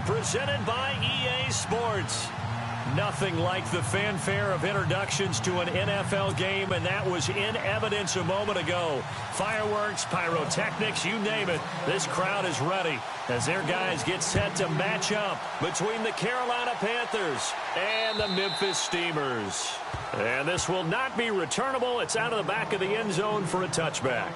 presented by EA Sports. Nothing like the fanfare of introductions to an NFL game, and that was in evidence a moment ago. Fireworks, pyrotechnics, you name it. This crowd is ready as their guys get set to match up between the Carolina Panthers and the Memphis Steamers. And this will not be returnable. It's out of the back of the end zone for a touchback.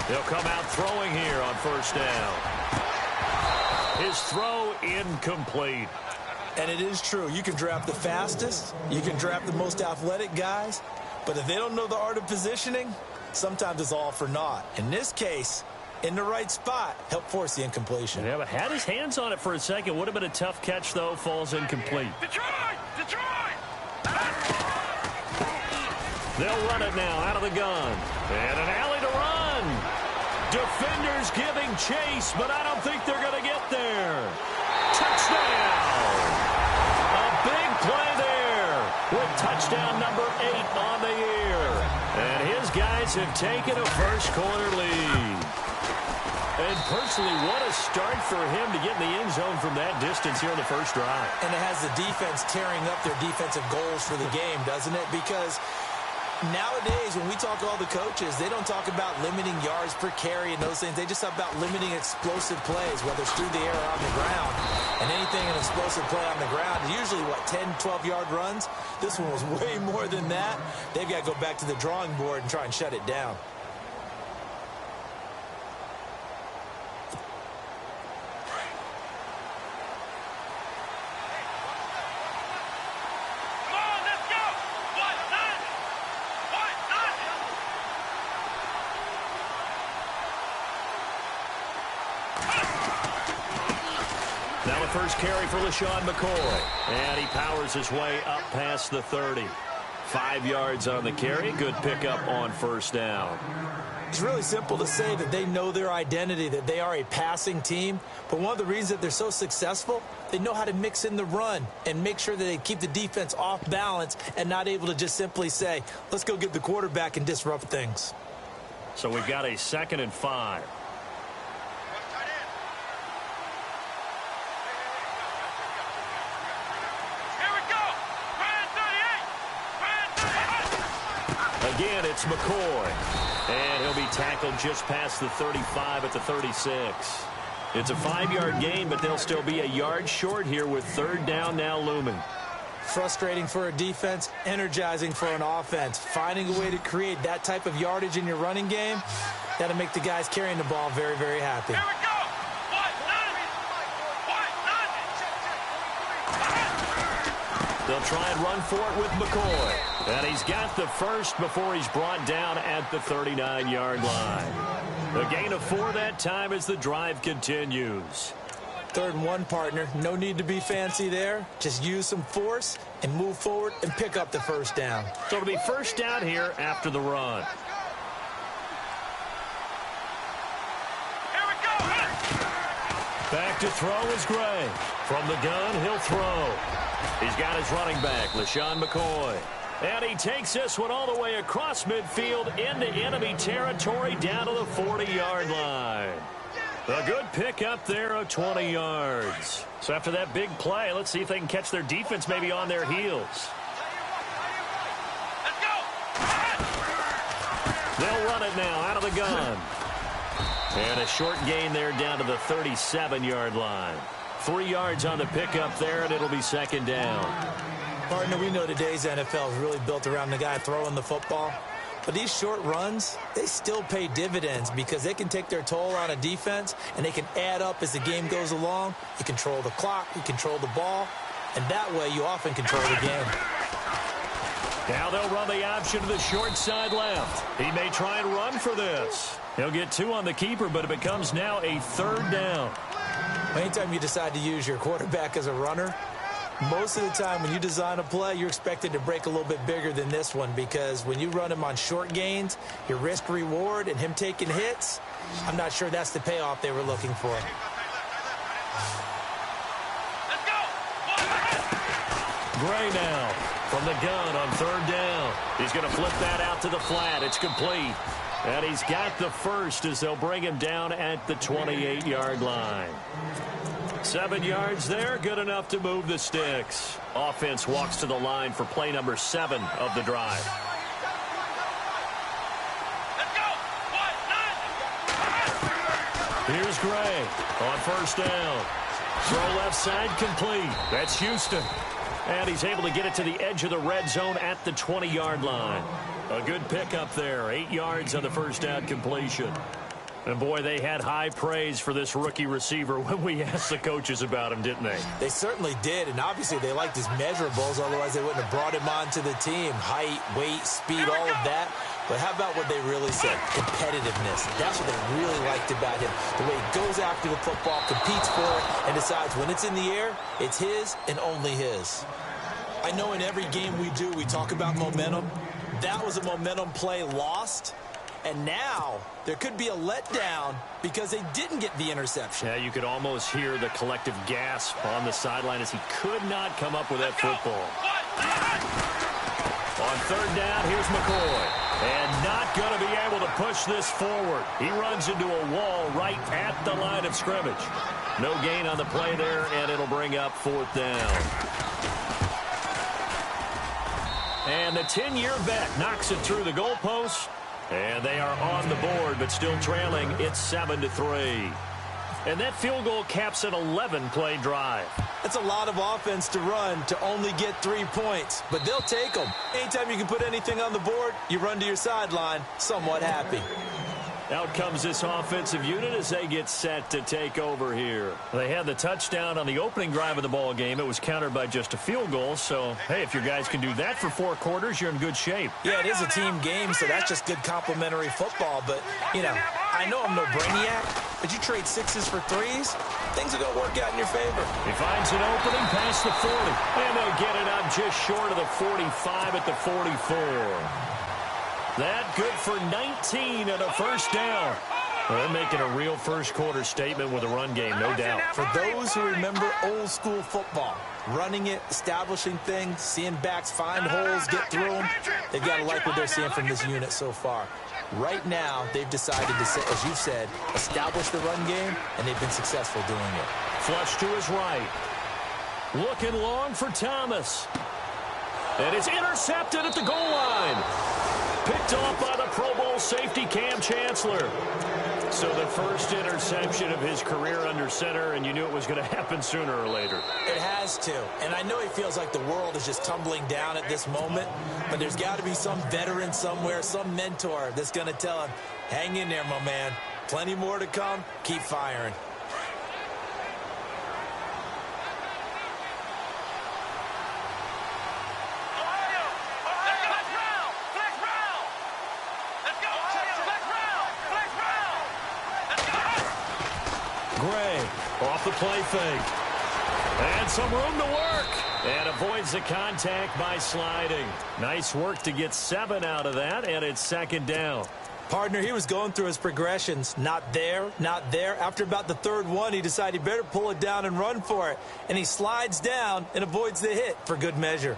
He'll come out throwing here on first down. His throw incomplete. And it is true. You can draft the fastest. You can draft the most athletic guys. But if they don't know the art of positioning, sometimes it's all for naught. In this case, in the right spot, help force the incompletion. Yeah, but had his hands on it for a second. Would have been a tough catch, though. Falls incomplete. Detroit! They'll run it now out of the gun. And an alley to run. Defenders giving chase, but I don't think they're going to get there. Touchdown! A big play there with touchdown number 8 on the year. And his guys have taken a first-quarter lead. And personally, what a start for him to get in the end zone from that distance here in the first drive. And it has the defense tearing up their defensive goals for the game, doesn't it? Because nowadays, when we talk to all the coaches, they don't talk about limiting yards per carry and those things. They just talk about limiting explosive plays, whether it's through the air or on the ground. And anything an explosive play on the ground is usually, 10, 12-yard runs? This one was way more than that. They've got to go back to the drawing board and try and shut it down. Now the first carry for LaShawn McCoy. And he powers his way up past the 30. 5 yards on the carry. Good pickup on first down. It's really simple to say that they know their identity, that they are a passing team. But one of the reasons that they're so successful, they know how to mix in the run and make sure that they keep the defense off balance and not able to just simply say, let's go get the quarterback and disrupt things. So we've got a 2nd and 5. Again, it's McCoy. And he'll be tackled just past the 35 at the 36. It's a 5-yard gain, but they'll still be a yard short here with third down now looming. Frustrating for a defense, energizing for an offense. Finding a way to create that type of yardage in your running game, that'll make the guys carrying the ball very, very happy. Here we go! They'll try and run for it with McCoy. And he's got the first before he's brought down at the 39-yard line. A gain of 4 that time as the drive continues. 3rd and 1, partner. No need to be fancy there. Just use some force and move forward and pick up the first down. So it'll be first down here after the run. Here we go! Back to throw is Gray. From the gun, he'll throw. He's got his running back, LaShawn McCoy. And he takes this one all the way across midfield into enemy territory down to the 40-yard line. A good pickup there of 20 yards. So after that big play, let's see if they can catch their defense maybe on their heels. Let's go! They'll run it now out of the gun. And a short gain there down to the 37-yard line. 3 yards on the pickup there, and it'll be 2nd down. Partner, we know today's NFL is really built around the guy throwing the football. But these short runs, they still pay dividends because they can take their toll on a defense, and they can add up as the game goes along. You control the clock, you control the ball, and that way you often control the game. Now they'll run the option to the short side left. He may try and run for this. He'll get 2 on the keeper, but it becomes now a 3rd down. Anytime you decide to use your quarterback as a runner, Most of the time when you design a play, you're expected to break a little bit bigger than this one because when you run him on short gains, your risk-reward and him taking hits, I'm not sure that's the payoff they were looking for. Gray now from the gun on third down. He's going to flip that out to the flat. It's complete. And he's got the first as they'll bring him down at the 28-yard line. 7 yards there, good enough to move the sticks. Offense walks to the line for play number 7 of the drive. Here's Gray on first down. Throw left side complete. That's Houston. And he's able to get it to the edge of the red zone at the 20-yard line. A good pickup there. 8 yards on the first down completion. And, boy, they had high praise for this rookie receiver when we asked the coaches about him, didn't they? They certainly did, and obviously they liked his measurables. Otherwise, they wouldn't have brought him onto the team. Height, weight, speed, all of that. But how about what they really said? Competitiveness. That's what they really liked about him. The way he goes after the football, competes for it, and decides when it's in the air, it's his and only his. I know in every game we do, we talk about momentum. That was a momentum play lost. And now there could be a letdown because they didn't get the interception. Yeah, you could almost hear the collective gasp on the sideline as he could not come up with that football. On third down, here's McCoy. And not going to be able to push this forward. He runs into a wall right at the line of scrimmage. No gain on the play there, and it'll bring up fourth down. And the 10-year bet knocks it through the goalpost. And they are on the board, but still trailing. It's 7-3. And that field goal caps an 11-play drive. That's a lot of offense to run to only get 3 points, but they'll take them. Anytime you can put anything on the board, you run to your sideline somewhat happy. Out comes this offensive unit as they get set to take over here. They had the touchdown on the opening drive of the ball game. It was countered by just a field goal. So, hey, if your guys can do that for 4 quarters, you're in good shape. Yeah, it is a team game, so that's just good complementary football. But, you know, I know I'm no brainiac, but you trade 6s for 3s, things are going to work out in your favor. He finds an opening past the 40, and they'll get it up just short of the 45 at the 44. That good for 19 and a first down. Well, they're making a real first-quarter statement with a run game, no doubt. For those who remember old-school football, running it, establishing things, seeing backs find holes, get through them, they've got to like what they're seeing from this unit so far. Right now, they've decided to, as you said, establish the run game, and they've been successful doing it. Flush to his right. Looking long for Thomas. And it's intercepted at the goal line. Picked off by the Pro Bowl safety Cam Chancellor. So the first interception of his career under center, and you knew it was going to happen sooner or later. It has to. And I know he feels like the world is just tumbling down at this moment, but there's got to be some veteran somewhere, some mentor that's going to tell him, hang in there, my man. Plenty more to come. Keep firing. Gray off the play fake. And some room to work. And avoids the contact by sliding. Nice work to get 7 out of that, and it's second down. Partner, he was going through his progressions. Not there, not there. After about the third one, he decided he better pull it down and run for it. And he slides down and avoids the hit for good measure.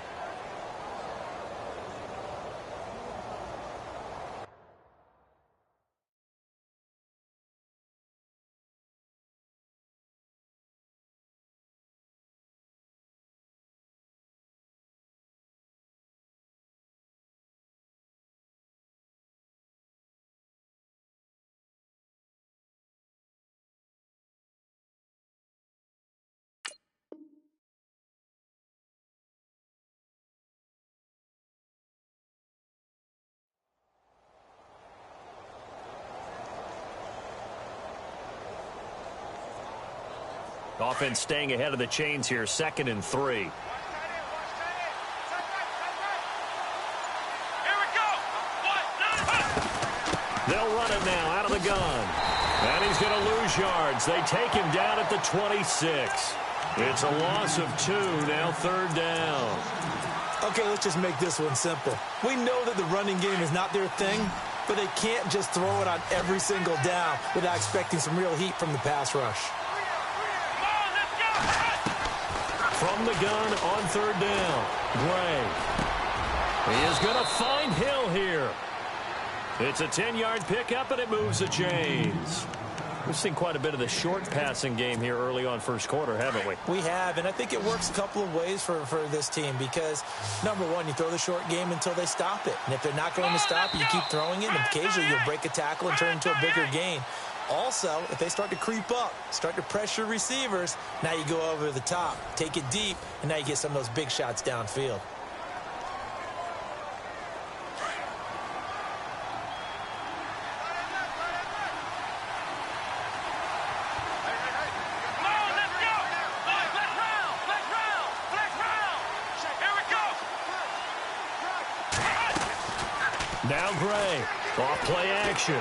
Offense staying ahead of the chains here, 2nd and 3. Here we go. They'll run it now out of the gun. And he's going to lose yards. They take him down at the 26. It's a loss of 2, now 3rd down. Okay, let's just make this one simple. We know that the running game is not their thing, but they can't just throw it on every single down without expecting some real heat from the pass rush. From the gun on 3rd down, Gray. He is going to find Hill here. It's a 10-yard pickup, and it moves the chains. We've seen quite a bit of the short passing game here early on first quarter, haven't we? We have, and I think it works a couple of ways for this team because, number one, you throw the short game until they stop it. And if they're not going to stop it, you keep throwing it, and occasionally you'll break a tackle and turn into a bigger gain. Also, if they start to creep up, start to pressure receivers, now you go over the top, take it deep, and now you get some of those big shots downfield. Now Gray, off play action.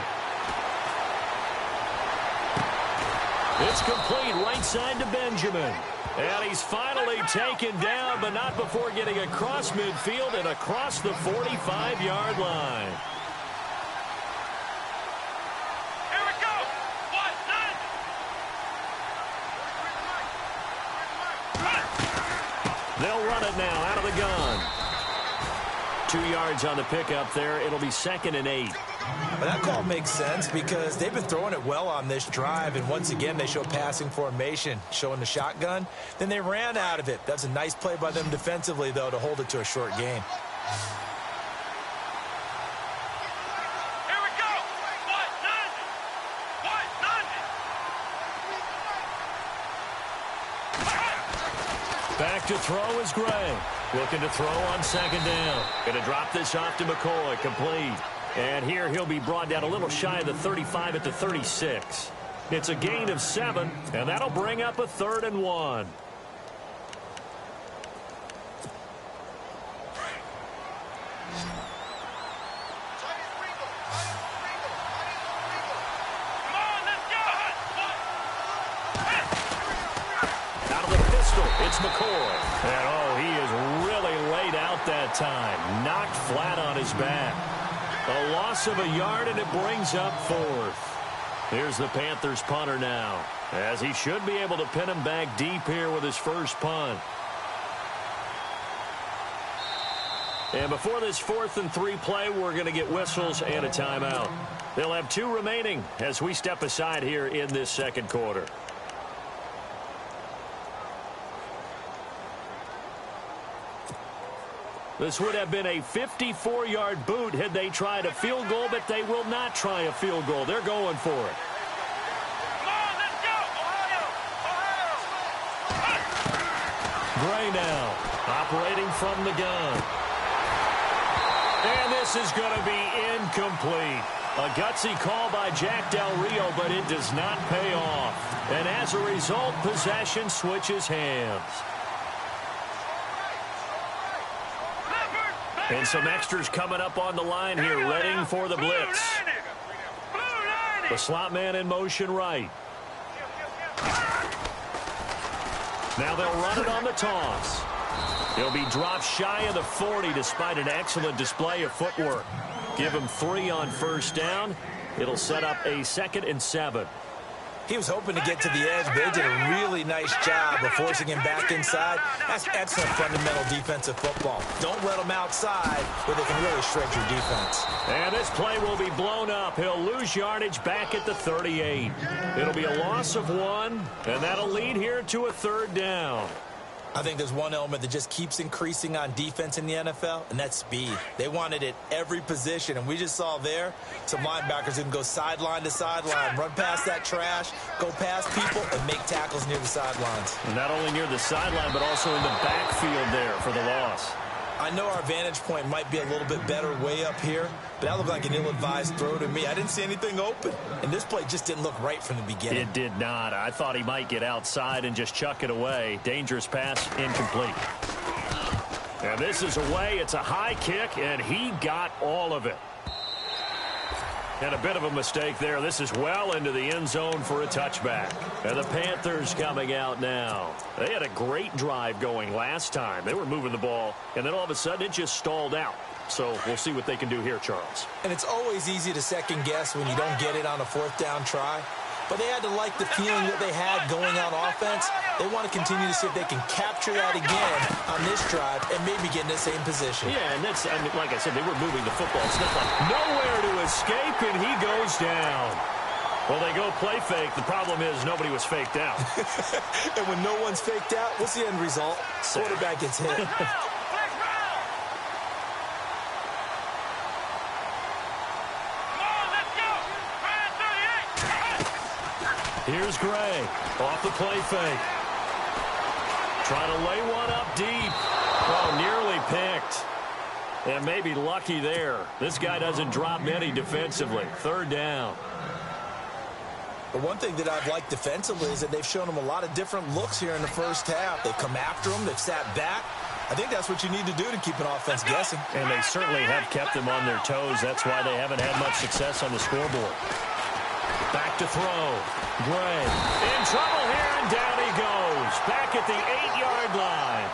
It's complete right side to Benjamin. And he's finally taken down, but not before getting across midfield and across the 45-yard line. Here we go. 1, 9. They'll run it now out of the gun. 2 yards on the pickup there. It'll be 2nd and 8. But that call makes sense because they've been throwing it well on this drive, and once again they show passing formation, showing the shotgun. Then they ran out of it. That's a nice play by them defensively, though, to hold it to a short gain. Here we go. 1, 9. Back to throw is Gray. Looking to throw on 2nd down. Going to drop this off to McCoy. Complete. And here he'll be brought down a little shy of the 35 at the 36. It's a gain of 7, and that'll bring up a 3rd and 1. Out of the pistol, it's McCoy. And oh, he is really laid out that time. Knocked flat on his back. A loss of a yard, and it brings up 4th. Here's the Panthers punter now, as he should be able to pin him back deep here with his first punt. And before this 4th and 3 play, we're going to get whistles and a timeout. They'll have 2 remaining as we step aside here in this second quarter. This would have been a 54-yard boot had they tried a field goal, but they will not try a field goal. They're going for it. Come on, let's go. Ohio. Gray now, operating from the gun. And this is going to be incomplete. A gutsy call by Jack Del Rio, but it does not pay off. And as a result, possession switches hands. And some extras coming up on the line here, ready for the blitz. The slot man in motion right. Now they'll run it on the toss. He'll be dropped shy of the 40 despite an excellent display of footwork. Give him 3 on first down. It'll set up a 2nd and 7. He was hoping to get to the edge, but they did a really nice job of forcing him back inside. That's excellent fundamental defensive football. Don't let him outside where they can really shred your defense. And this play will be blown up. He'll lose yardage back at the 38. It'll be a loss of 1, and that'll lead here to a 3rd down. I think there's one element that just keeps increasing on defense in the NFL, and that's speed. They want it at every position, and we just saw there some linebackers who can go sideline to sideline, run past that trash, go past people, and make tackles near the sidelines. Not only near the sideline, but also in the backfield there for the loss. I know our vantage point might be a little bit better way up here, but that looked like an ill-advised throw to me. I didn't see anything open, and this play just didn't look right from the beginning. It did not. I thought he might get outside and just chuck it away. Dangerous pass, incomplete. And this is away. It's a high kick, and he got all of it. And a bit of a mistake there. This is well into the end zone for a touchback. And the Panthers coming out now. They had a great drive going last time. They were moving the ball, and then all of a sudden it just stalled out. So we'll see what they can do here, Charles. And it's always easy to second guess when you don't get it on a fourth down try. But they had to like the feeling that they had going on offense. They want to continue to see if they can capture that again on this drive and maybe get in the same position. Yeah, and that's, I mean, like I said, they were moving the football. It's not like nowhere to escape, and he goes down. Well, they go play fake. The problem is nobody was faked out. And when no one's faked out, what's the end result? Quarterback gets hit. Here's Gray off the play fake. Trying to lay one up deep. Oh, nearly picked. And maybe lucky there. This guy doesn't drop many defensively. Third down. The one thing that I've liked defensively is that they've shown them a lot of different looks here in the first half. They've come after them. They've sat back. I think that's what you need to do to keep an offense guessing. And they certainly have kept them on their toes. That's why they haven't had much success on the scoreboard. Back to throw. Gray in trouble here, and down he goes. Back at the 8-yard line.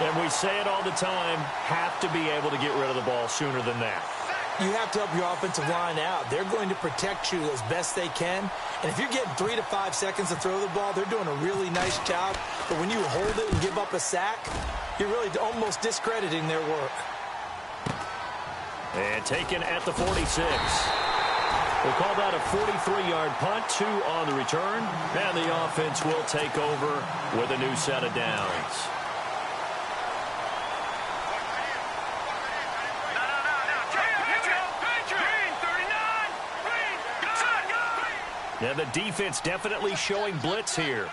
And we say it all the time, have to be able to get rid of the ball sooner than that. You have to help your offensive line out. They're going to protect you as best they can. And if you're getting 3 to 5 seconds to throw the ball, they're doing a really nice job. But when you hold it and give up a sack, you're really almost discrediting their work. And taken at the 46. We'll call that a 43-yard punt, 2 on the return, and the offense will take over with a new set of downs. Now the defense definitely showing blitz here.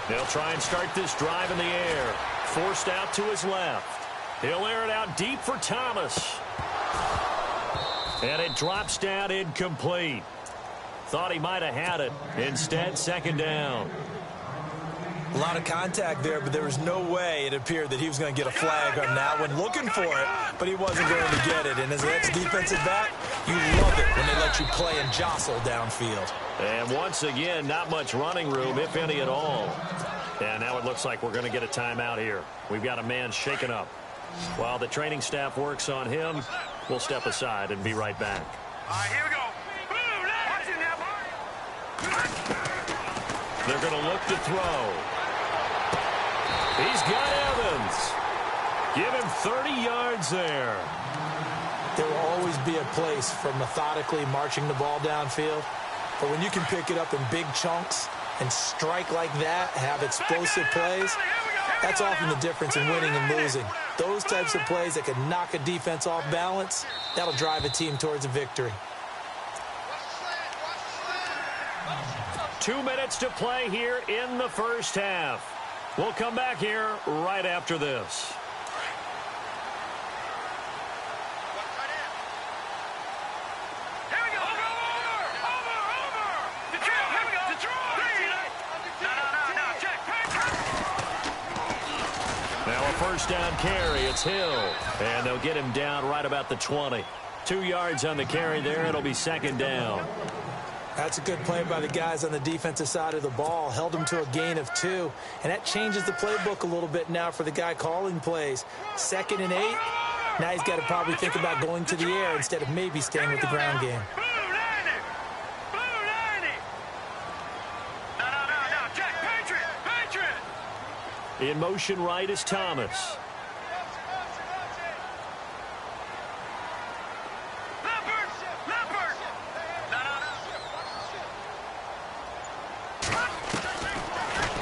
They'll try and start this drive in the air. Forced out to his left. He'll air it out deep for Thomas. And it drops down incomplete. Thought he might have had it. Instead, second down. A lot of contact there, but there was no way it appeared that he was going to get a flag on that one. Looking for it, but he wasn't going to get it. And as an ex-defensive back, you love it when they let you play and jostle downfield. And once again, not much running room, if any at all. And now it looks like we're going to get a timeout here. We've got a man shaken up. While the training staff works on him, we'll step aside and be right back. All right, here we go. They're going to look to throw. He's got Evans. Give him 30 yards there. There will always be a place for methodically marching the ball downfield. But when you can pick it up in big chunks and strike like that, have explosive plays, that's often the difference in winning and losing. Those types of plays that can knock a defense off balance, that'll drive a team towards a victory. 2 minutes to play here in the first half. We'll come back here right after this. Here we go. Over. Detroit. Here we go. Detroit. No. Check. Now a first down carry. It's Hill. And they'll get him down right about the 20. 2 yards on the carry there. It'll be second down. That's a good play by the guys on the defensive side of the ball. Held them to a gain of 2. And that changes the playbook a little bit now for the guy calling plays. 2nd and 8. Now he's got to probably think about going to the air instead of maybe staying with the ground game. Blue 90. No. Check. Patriot. In motion right is Thomas.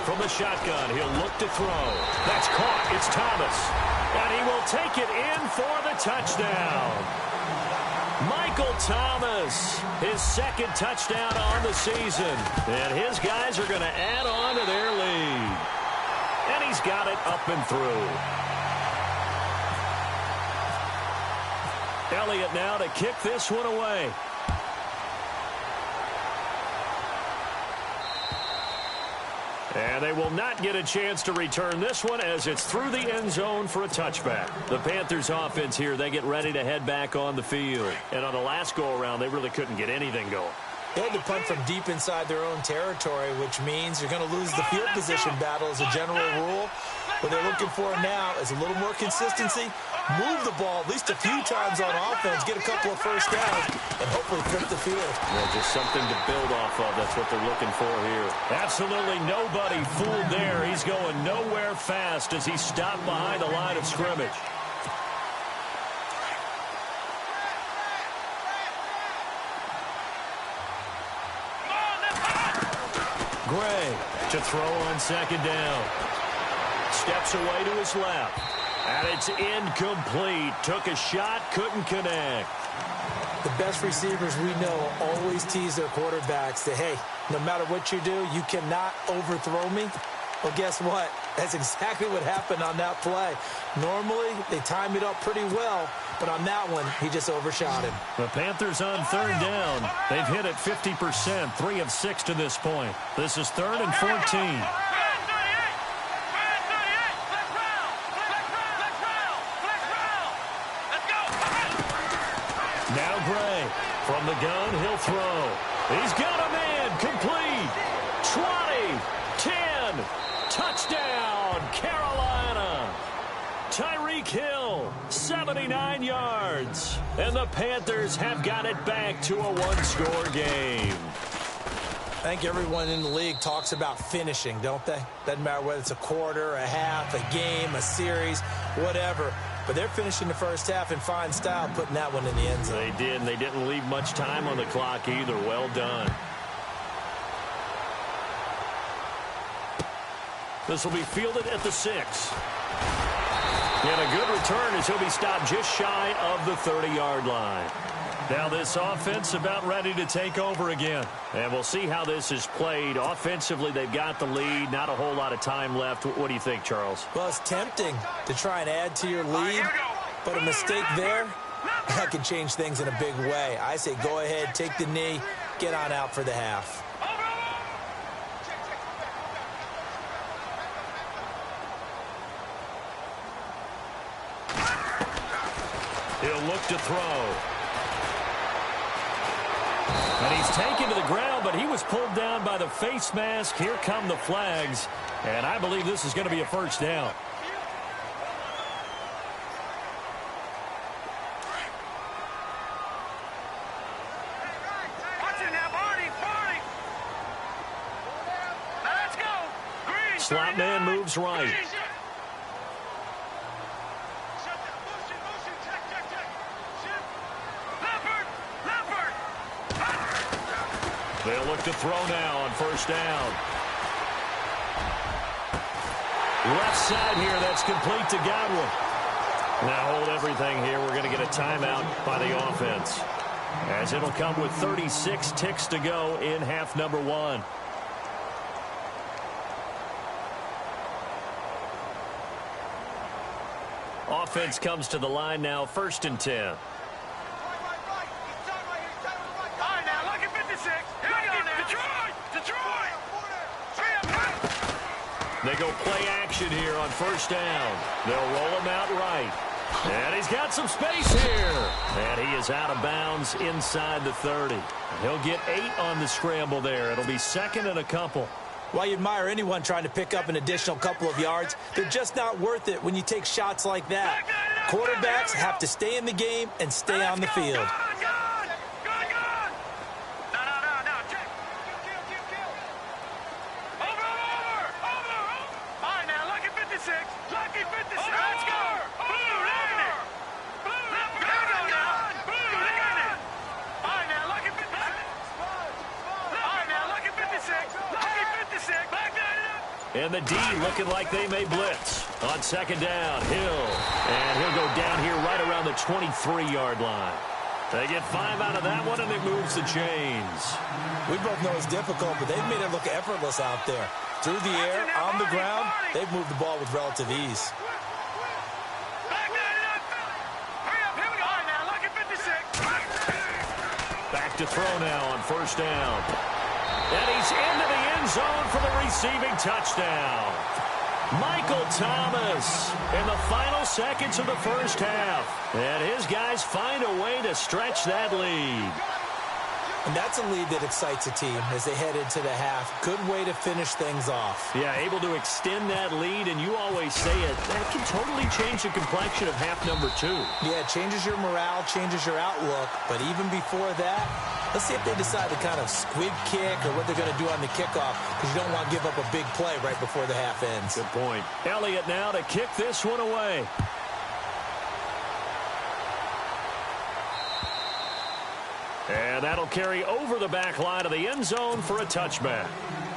From the shotgun, he'll look to throw. That's caught. It's Thomas. And he will take it in for the touchdown. Michael Thomas, his 2nd touchdown on the season. And his guys are going to add on to their lead. And he's got it up and through. Elliott now to kick this one away. And they will not get a chance to return this one as it's through the end zone for a touchback. The Panthers offense here, they get ready to head back on the field. And on the last go-around, they really couldn't get anything going. They had to punt from deep inside their own territory, which means you're going to lose the field position battle as a general rule. What they're looking for now is a little more consistency, move the ball at least a few times on offense, get a couple of first downs, and hopefully flip the field. Yeah, just something to build off of. That's what they're looking for here. Absolutely nobody fooled there. He's going nowhere fast as he stopped behind the line of scrimmage. Gray to throw on second down. Steps away to his left. And it's incomplete. Took a shot, couldn't connect. The best receivers we know always tease their quarterbacks that, hey, no matter what you do, you cannot overthrow me. Well, guess what? That's exactly what happened on that play. Normally, they time it up pretty well, but on that one, he just overshot him. The Panthers on third down. They've hit it 50%, 3 of 6 to this point. This is 3rd and 14. Now Gray from the gun, he'll throw. He's got a man, complete. 20, 10, touchdown, Carolina. Tyreek Hill, 79 yards. And the Panthers have got it back to a one-score game. I think everyone in the league talks about finishing, don't they? Doesn't matter whether it's a quarter, a half, a game, a series, whatever. But they're finishing the first half in fine style, putting that one in the end zone. They did, and they didn't leave much time on the clock either. Well done. This will be fielded at the 6. And a good return as he'll be stopped just shy of the 30-yard line. Now this offense about ready to take over again. And we'll see how this is played. Offensively, they've got the lead. Not a whole lot of time left. What do you think, Charles? Well, it's tempting to try and add to your lead, but a mistake there, that can change things in a big way. I say go ahead, take the knee, get on out for the half. He'll look to throw. And he's taken to the ground, but he was pulled down by the face mask. Here come the flags. And I believe this is going to be a first down. Watch it now, Barney. Now let's go. Green, Slot man moves right. They'll look to throw now on first down. Left side here, that's complete to Godwin. Now hold everything here. We're going to get a timeout by the offense, as it'll come with 36 ticks to go in half number 1. Offense comes to the line now, 1st and 10. They go play action here on first down. They'll roll him out right. And he's got some space here. And he is out of bounds inside the 30. He'll get 8 on the scramble there. It'll be 2nd and a couple. While you admire anyone trying to pick up an additional couple of yards, they're just not worth it when you take shots like that. Quarterbacks have to stay in the game and stay on the field. And the D looking like they may blitz. On second down, Hill. And he'll go down here right around the 23-yard line. They get 5 out of that one, and it moves the chains. We both know it's difficult, but they've made it look effortless out there. Through the air, on the ground, they've moved the ball with relative ease. Back to throw now on first down. And he's into the end zone for the receiving touchdown. Michael Thomas in the final seconds of the first half. And his guys find a way to stretch that lead. And that's a lead that excites a team as they head into the half. Good way to finish things off. Yeah, able to extend that lead, and you always say it, that can totally change the complexion of half number 2. Yeah, it changes your morale, changes your outlook. But even before that, let's see if they decide to kind of squib kick or what they're going to do on the kickoff, because you don't want to give up a big play right before the half ends. Good point. Elliott now to kick this one away. And that'll carry over the back line of the end zone for a touchback.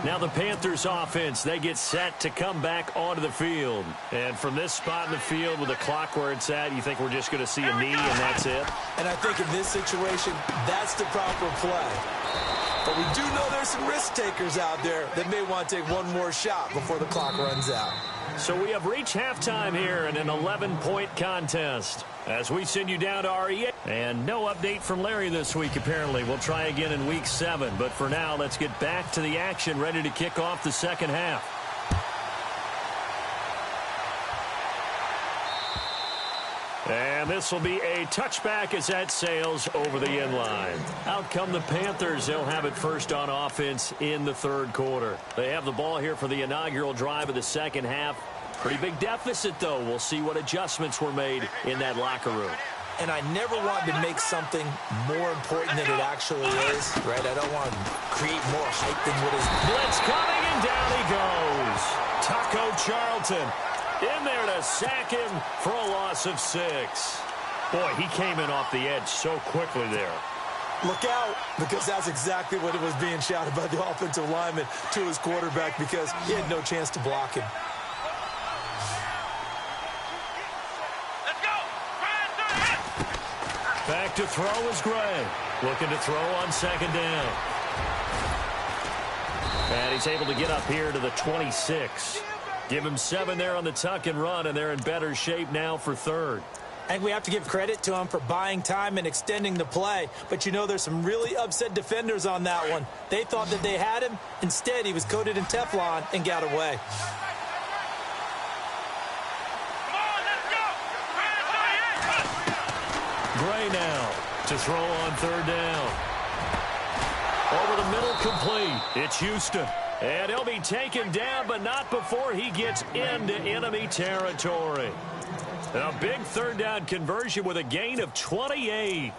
Now the Panthers offense, they get set to come back onto the field. And from this spot in the field with the clock where it's at, you think we're just going to see a knee and that's it? And I think in this situation, that's the proper play. But we do know there's some risk takers out there that may want to take one more shot before the clock runs out. So we have reached halftime here in an 11-point contest. As we send you down to REA. And no update from Larry this week, apparently. We'll try again in Week 7. But for now, let's get back to the action, ready to kick off the second half. And this will be a touchback as that sails over the end line. Out come the Panthers. They'll have it first on offense in the third quarter. They have the ball here for the inaugural drive of the second half. Pretty big deficit, though. We'll see what adjustments were made in that locker room. And I never wanted to make something more important than it actually is, right? I don't want to create more hype than what is. Blitz coming, and down he goes. Taco Charlton in there to sack him for a loss of 6. Boy, he came in off the edge so quickly there. Look out, because that's exactly what it was being shouted by the offensive lineman to his quarterback, because he had no chance to block him. Back to throw is Gray. Looking to throw on second down. And he's able to get up here to the 26. Give him 7 there on the tuck and run, and they're in better shape now for third. I think we have to give credit to him for buying time and extending the play. But you know there's some really upset defenders on that one. They thought that they had him. Instead, he was coated in Teflon and got away. Gray now to throw on third down. Over the middle, complete. It's Houston. And he'll be taken down, but not before he gets into enemy territory. A big third down conversion with a gain of 28.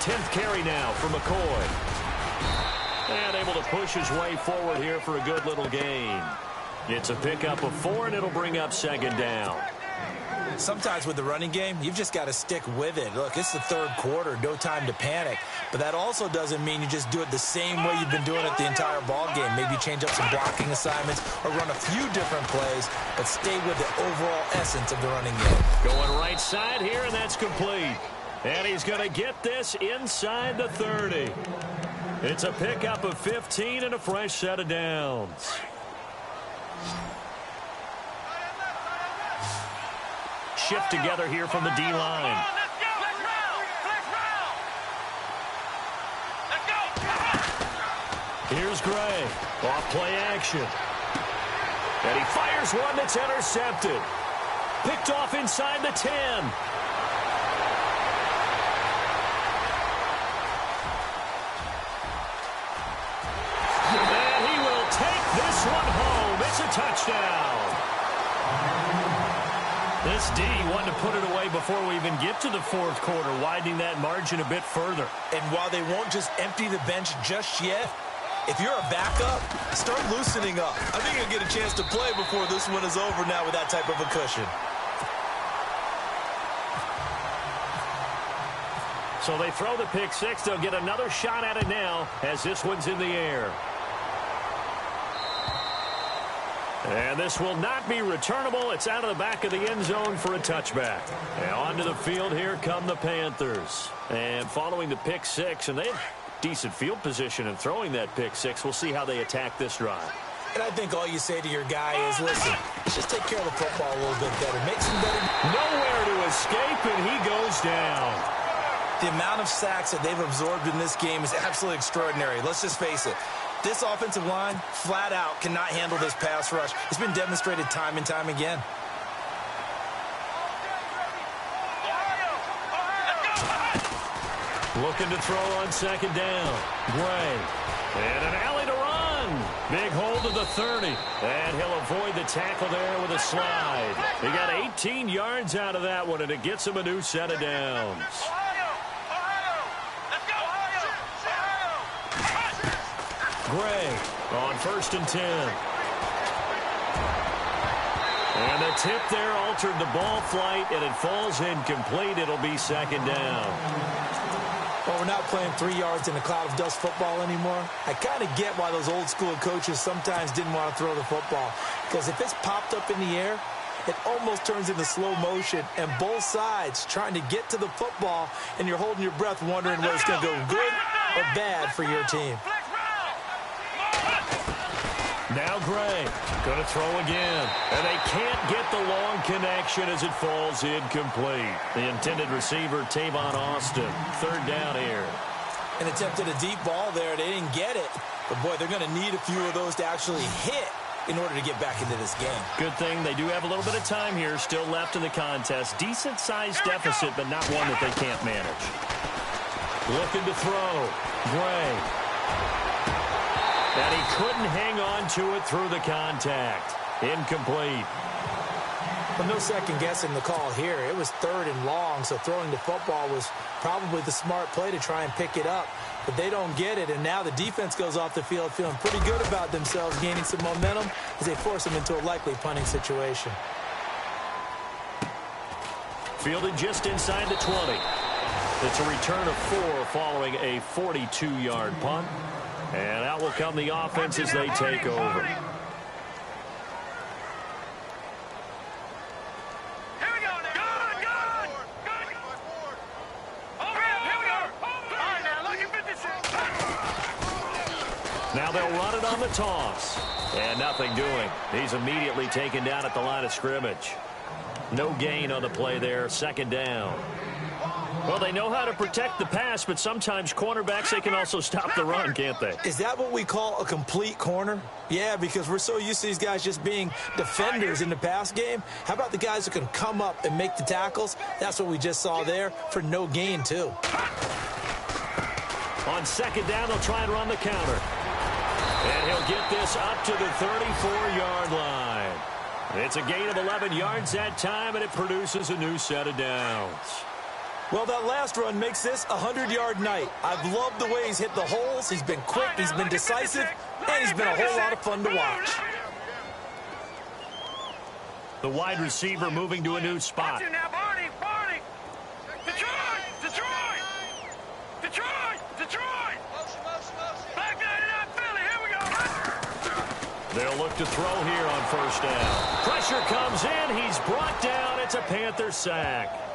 Tenth carry now for McCoy. And able to push his way forward here for a good little gain. It's a pickup of 4, and it'll bring up second down. Sometimes with the running game, you've just got to stick with it. Look, it's the third quarter, no time to panic. But that also doesn't mean you just do it the same way you've been doing it the entire ball game. Maybe change up some blocking assignments or run a few different plays, but stay with the overall essence of the running game. Going right side here, and that's complete. And he's going to get this inside the 30. It's a pickup of 15 and a fresh set of downs. Shift together here from the D-line. Here's Gray. Off play action. And he fires one that's intercepted. Picked off inside the 10. And he will take this one home. It's a touchdown. This D wanted to put it away before we even get to the fourth quarter, widening that margin a bit further. And while they won't just empty the bench just yet, if you're a backup, start loosening up. I think you'll get a chance to play before this one is over now with that type of a cushion. So they throw the pick six. They'll get another shot at it now as this one's in the air. And this will not be returnable. It's out of the back of the end zone for a touchback. And onto the field here come the Panthers. And following the pick six, and they have decent field position in throwing that pick six. We'll see how they attack this drive. And I think all you say to your guy is, listen, just take care of the football a little bit better. Make some better. Nowhere to escape. goes down. The amount of sacks that they've absorbed in this game is absolutely extraordinary. Let's just face it. This offensive line, flat out, cannot handle this pass rush. It's been demonstrated time and time again. Looking to throw on second down. Gray. And an alley to run. Big hold of the 30. And he'll avoid the tackle there with a slide. He got 18 yards out of that one, and it gets him a new set of downs. Gray on 1st and 10. And the tip there altered the ball flight, and it falls incomplete. It'll be second down. Well, we're not playing 3 yards in a cloud of dust football anymore. I kind of get why those old school coaches sometimes didn't want to throw the football. Because if it's popped up in the air, it almost turns into slow motion. And both sides trying to get to the football, and you're holding your breath wondering whether it's going to go good or bad for your team. Now Gray going to throw again. And they can't get the long connection as it falls incomplete. The intended receiver, Tavon Austin. 3rd down here. And attempted a deep ball there. They didn't get it. But, boy, they're going to need a few of those to actually hit in order to get back into this game. Good thing they do have a little bit of time here still left in the contest. Decent-sized deficit, but not one that they can't manage. Looking to throw. Gray. And he couldn't hang on to it through the contact. Incomplete. But no second guessing the call here. It was 3rd and long, so throwing the football was probably the smart play to try and pick it up. But they don't get it, and now the defense goes off the field feeling pretty good about themselves, gaining some momentum as they force them into a likely punting situation. Fielded just inside the 20. It's a return of 4 following a 42-yard punt. And out will come the offense as they take over. Here we go now. Good. Here we go. All right, now, look at 56. Now they'll run it on the toss. And nothing doing. He's immediately taken down at the line of scrimmage. No gain on the play there. 2nd down. Well, they know how to protect the pass, but sometimes cornerbacks, they can also stop the run, can't they? Is that what we call a complete corner? Yeah, because we're so used to these guys just being defenders in the pass game. How about the guys who can come up and make the tackles? That's what we just saw there for no gain, too. On 2nd down, they'll try and run the counter. And he'll get this up to the 34-yard line. It's a gain of 11 yards that time, and it produces a new set of downs. Well, that last run makes this a 100-yard night. I've loved the way he's hit the holes. He's been quick, he's been decisive, and he's been a whole lot of fun to watch. The wide receiver moving to a new spot. Now, Barney. Detroit. Back 99 Philly. Here we go. They'll look to throw here on 1st down. Pressure comes in. He's brought down. It's a Panther sack.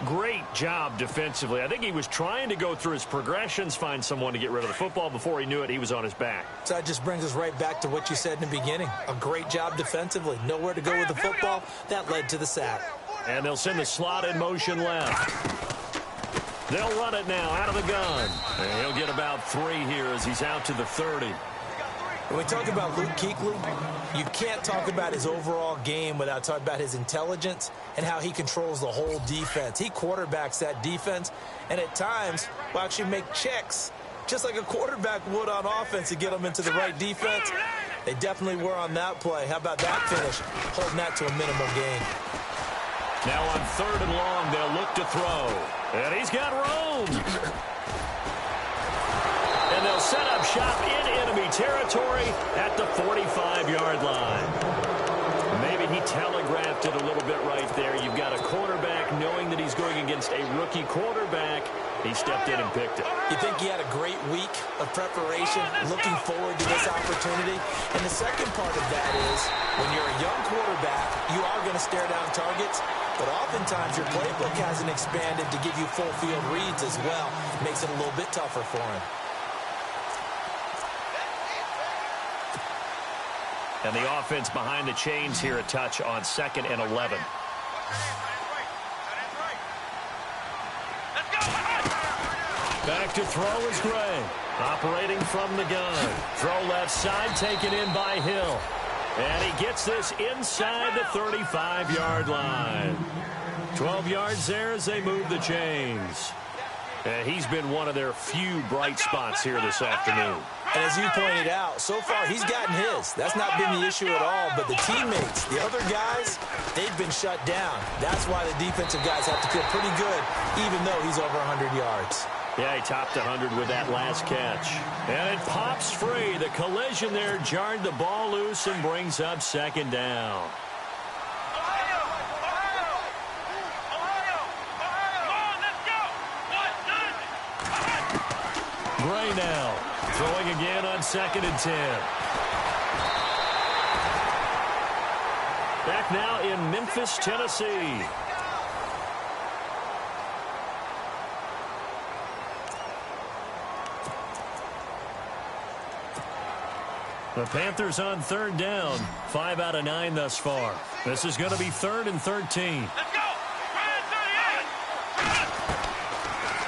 Great job defensively. I think he was trying to go through his progressions, find someone to get rid of the football. Before he knew it, he was on his back. So that just brings us right back to what you said in the beginning. A great job defensively. Nowhere to go with the football. That led to the sack. And they'll send the slot in motion left. They'll run it now out of the gun. And he'll get about 3 here as he's out to the 30. When we talk about Luke Kuechly, you can't talk about his overall game without talking about his intelligence and how he controls the whole defense. He quarterbacks that defense, and at times will actually make checks, just like a quarterback would on offense to get them into the right defense. They definitely were on that play. How about that finish? Holding that to a minimal gain. Now on 3rd and long, they'll look to throw. And he's got room. And they'll set up shop in enemy territory at the 45-yard line. Maybe he telegraphed it a little bit right there. You've got a quarterback knowing that he's going against a rookie quarterback. He stepped in and picked it. You think he had a great week of preparation, looking forward to this opportunity? And the second part of that is, when you're a young quarterback, you are going to stare down targets, but oftentimes your playbook hasn't expanded to give you full field reads as well. Makes it a little bit tougher for him. And the offense behind the chains here, a touch on 2nd and 11. Back to throw is Gray. Operating from the gun. Throw left side, taken in by Hill. And he gets this inside the 35-yard line. 12 yards there as they move the chains. And he's been one of their few bright spots here this afternoon. And as you pointed out, so far he's gotten his. That's not been the issue at all. But the teammates, the other guys, they've been shut down. That's why the defensive guys have to feel pretty good, even though he's over 100 yards. Yeah, he topped 100 with that last catch. And it pops free. The collision there jarred the ball loose and brings up second down. Gray now, throwing again on 2nd and 10. Back now in Memphis, Tennessee. The Panthers on 3rd down. 5 out of 9 thus far. This is going to be 3rd and 13. Let's go!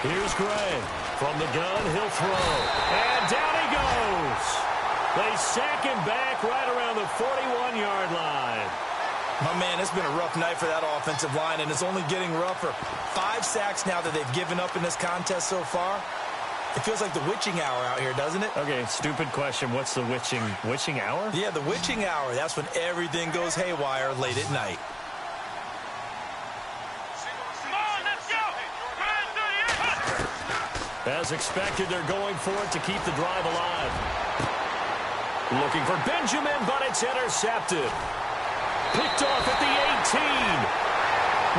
Here's Gray. From the gun, he'll throw. And down he goes. They sack him back right around the 41-yard line. My man, it's been a rough night for that offensive line, and it's only getting rougher. 5 sacks now that they've given up in this contest so far. It feels like the witching hour out here, doesn't it? Okay, stupid question. What's the witching hour? Yeah, the witching hour. That's when everything goes haywire late at night. As expected, they're going for it to keep the drive alive. Looking for Benjamin, but it's intercepted. Picked off at the 18.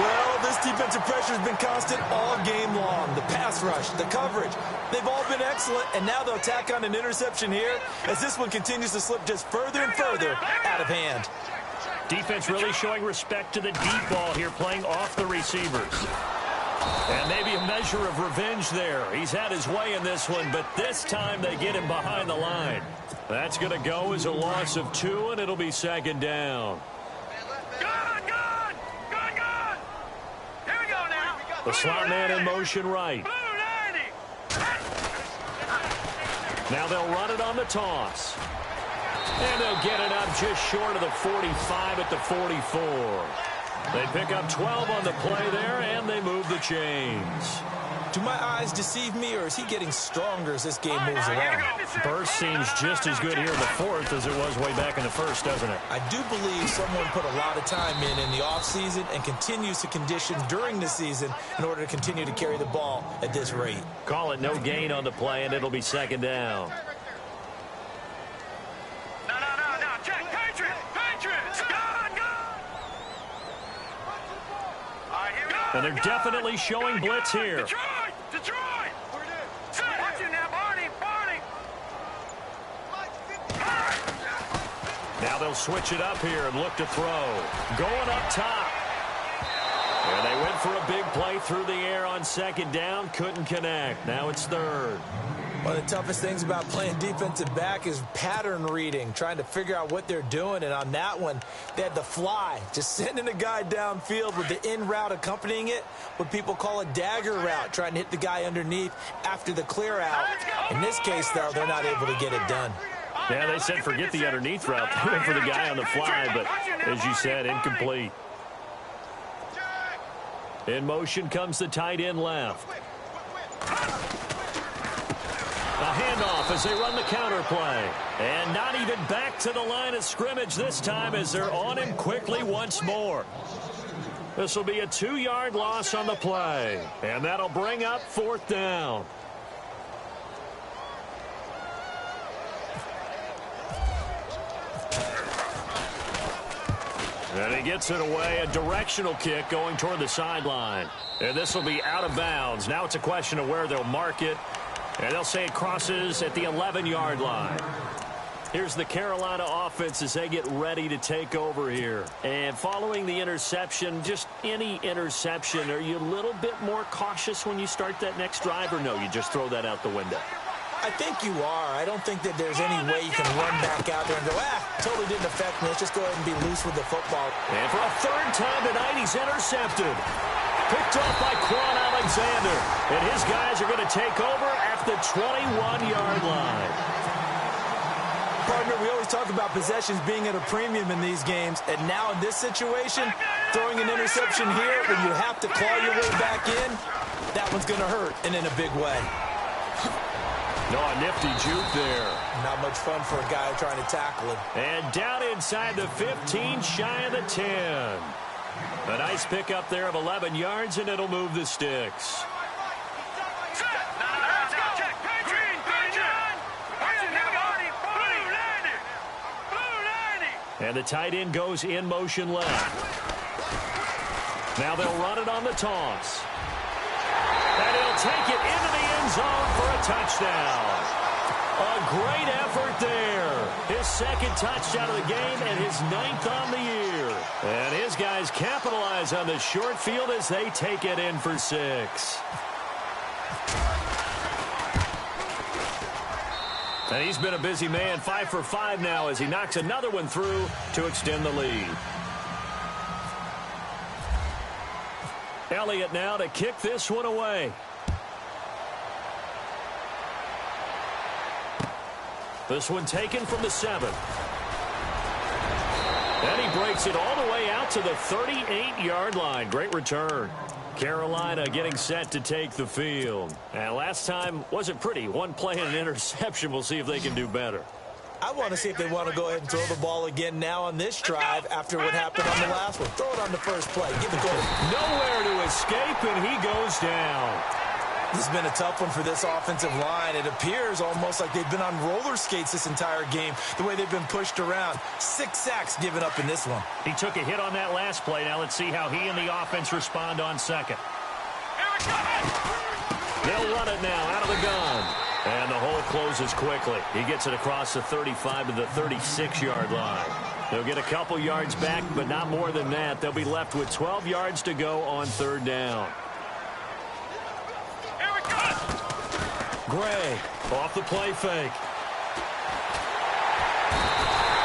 Well, this defensive pressure has been constant all game long. The pass rush, the coverage, they've all been excellent, and now they'll tack on an interception here as this one continues to slip just further and further out of hand. Defense really showing respect to the deep ball here, playing off the receivers. And maybe a measure of revenge there. He's had his way in this one, but this time they get him behind the line. That's going to go as a loss of 2, and it'll be 2nd down. The slot man in motion right. Now they'll run it on the toss. And they'll get it up just short of the 45 at the 44. They pick up 12 on the play there, and they move the chains. Do my eyes deceive me, or is he getting stronger as this game moves along? Burst seems just as good here in the 4th as it was way back in the 1st, doesn't it? I do believe someone put a lot of time in the offseason and continues to condition during the season in order to continue to carry the ball at this rate. Call it no gain on the play, and it'll be 2nd down. No. Check. Patriots. Go. All right, here we go. And they're definitely showing blitz here. Detroit. Watch you now, Barney. Now they'll switch it up here and look to throw. Going up top. And they went for a big play through the air on 2nd down. Couldn't connect. Now it's 3rd. One of the toughest things about playing defensive back is pattern reading, trying to figure out what they're doing. And on that one, they had the fly, just sending a guy downfield with the in route accompanying it, what people call a dagger route, trying to hit the guy underneath after the clear out. In this case, though, they're not able to get it done. Yeah, they said forget the underneath route. They went for the guy on the fly, but as you said, incomplete. In motion comes the tight end left. A handoff as they run the counter play. And not even back to the line of scrimmage this time as they're on him quickly once more. This will be a 2-yard loss on the play. And that'll bring up 4th down. And he gets it away, a directional kick going toward the sideline. And this will be out of bounds. Now it's a question of where they'll mark it. And they'll say it crosses at the 11-yard line. Here's the Carolina offense as they get ready to take over here. And following the interception, just any interception, are you a little bit more cautious when you start that next drive, or no, you just throw that out the window? I think you are. I don't think that there's any way you can run back out there and go, totally didn't affect me. Let's just go ahead and be loose with the football. And for a 3rd time tonight, he's intercepted. Picked off by Quan Alexander. And his guys are going to take over at the 21-yard line. Partner, we always talk about possessions being at a premium in these games. And now in this situation, throwing an interception here when you have to claw your way back in, that one's going to hurt, and in a big way. No, a nifty juke there. Not much fun for a guy trying to tackle him. And down inside the 15, shy of the 10. A nice pickup there of 11 yards, and it'll move the sticks. And the tight end goes in motion left. Now they'll run it on the toss. And he'll take it into the end zone for a touchdown. A great effort there. His second touchdown of the game and his 9th on the year. And his guys capitalize on the short field as they take it in for 6. And he's been a busy man, 5 for 5 now as he knocks another one through to extend the lead. Elliott now to kick this one away. This one taken from the 7. And he breaks it all the way out to the 38-yard line. Great return. Carolina getting set to take the field. And last time wasn't pretty. One play and an interception. We'll see if they can do better. I want to see if they want to go ahead and throw the ball again now on this drive after what happened on the last one. Throw it on the first play. Give it goal. Nowhere to escape, and he goes down. This has been a tough one for this offensive line. It appears almost like they've been on roller skates this entire game, the way they've been pushed around. 6 sacks given up in this one. He took a hit on that last play. Now let's see how he and the offense respond on second. They'll run it now out of the gun. And the hole closes quickly. He gets it across the 35 to the 36-yard line. They'll get a couple yards back, but not more than that. They'll be left with 12 yards to go on 3rd down. Gray off the play fake.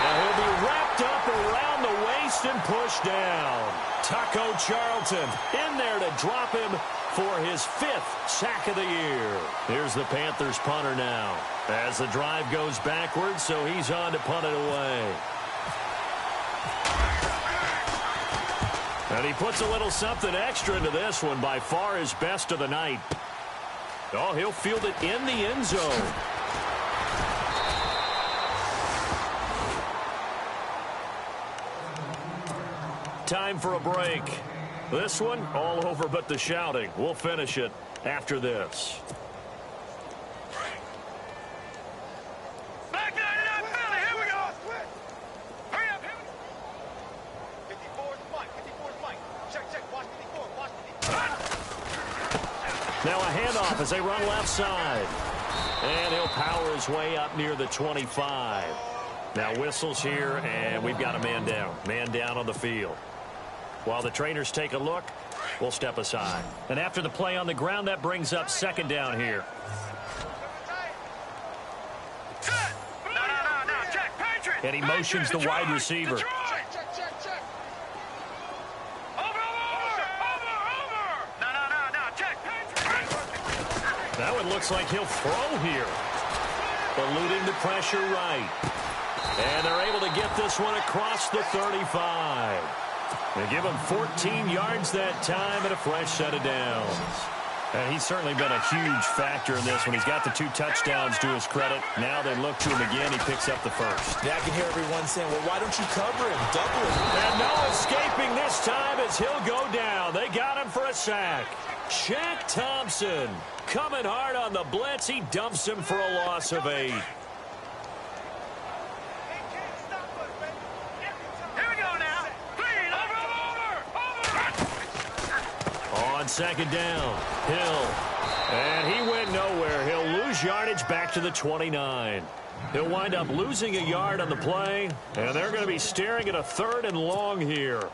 Now he'll be wrapped up around the waist and pushed down. Taco Charlton in there to drop him for his 5th sack of the year. Here's the Panthers punter now as the drive goes backwards, so he's on to punt it away. And he puts a little something extra into this one, by far his best of the night. Oh, he'll field it in the end zone. Time for a break. This one, all over but the shouting. We'll finish it after this. Back there, here we go. Hurry up, here we go. 54's Mike, 54's Mike. Check, watch 54, watch 54. Now a handoff as they run left side. And he'll power his way up near the 25. Now whistles here, and we've got a man down. Man down on the field. While the trainers take a look, we'll step aside. And after the play on the ground, that brings up 2nd down here. No, check, Patriot. And he motions the wide receiver. Over. No, check, Patriot. That one looks like he'll throw here. Eluding the pressure right. And they're able to get this one across the 35. They give him 14 yards that time and a fresh set of downs. And he's certainly been a huge factor in this one. He's got the 2 touchdowns to his credit. Now they look to him again. He picks up the first. Yeah, I can hear everyone saying, well, why don't you cover him? Double him. And no escaping this time as he'll go down. They got him for a sack. Shaq Thompson coming hard on the blitz. He dumps him for a loss of 8. On 2nd down, Hill. And he went nowhere. He'll lose yardage back to the 29. He'll wind up losing a yard on the play, and they're going to be staring at a 3rd and long here.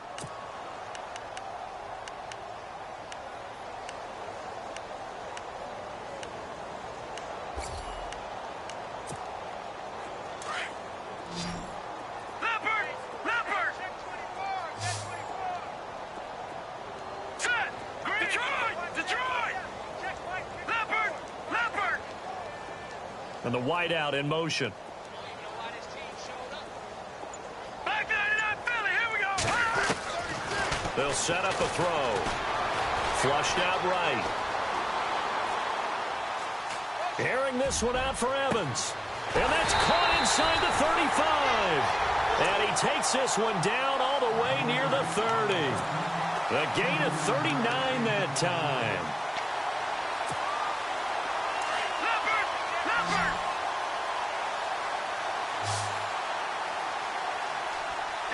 Detroit! Leopard! Leopard! And the wideout in motion. Back 99 Philly, here we go! They'll set up a throw. Flushed out right. Airing this one out for Evans. And that's caught inside the 35. And he takes this one down all the way near the 30. A gain of 39 that time. Leopard! Leopard!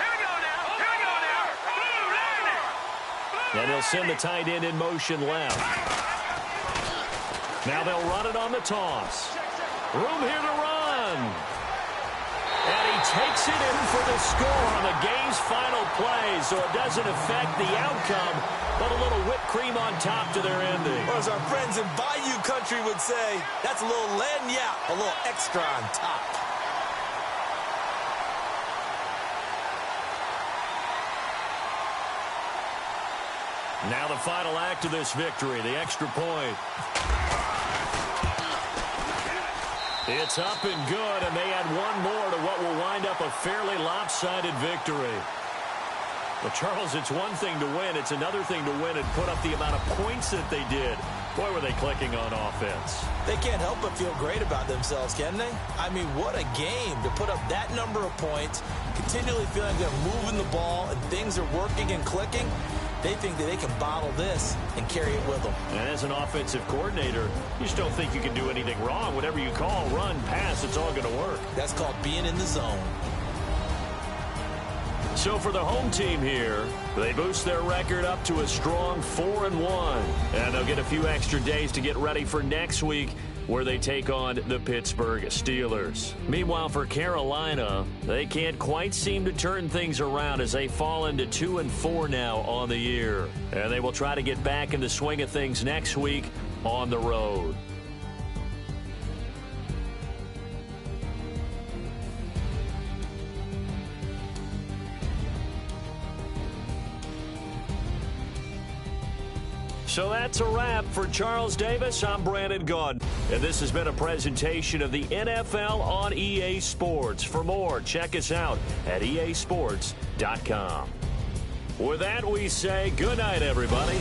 Here we go now! Here we go now! Blue, landing! And he'll send the tight end in motion left. Now they'll run it on the toss. Room here to run. And he takes it in for the score on the game's final play, so it doesn't affect the outcome, but a little whipped cream on top to their ending. Or as our friends in Bayou Country would say, that's a little lagniappe, a little extra on top. Now the final act of this victory, the extra point. It's up and good, and they add one more to what will wind up a fairly lopsided victory. Well, Charles, it's one thing to win. It's another thing to win and put up the amount of points that they did. Boy, were they clicking on offense. They can't help but feel great about themselves, can they? I mean, what a game to put up that number of points, continually feeling they're moving the ball and things are working and clicking. They think that they can bottle this and carry it with them. And as an offensive coordinator, you just don't think you can do anything wrong. Whatever you call, run, pass, it's all going to work. That's called being in the zone. So for the home team here, they boost their record up to a strong 4-1. And they'll get a few extra days to get ready for next week, where they take on the Pittsburgh Steelers. Meanwhile, for Carolina, they can't quite seem to turn things around as they fall into 2-4 now on the year. And they will try to get back in the swing of things next week on the road. So that's a wrap. For Charles Davis, I'm Brandon Gaudin. And this has been a presentation of the NFL on EA Sports. For more, check us out at easports.com. With that, we say good night, everybody.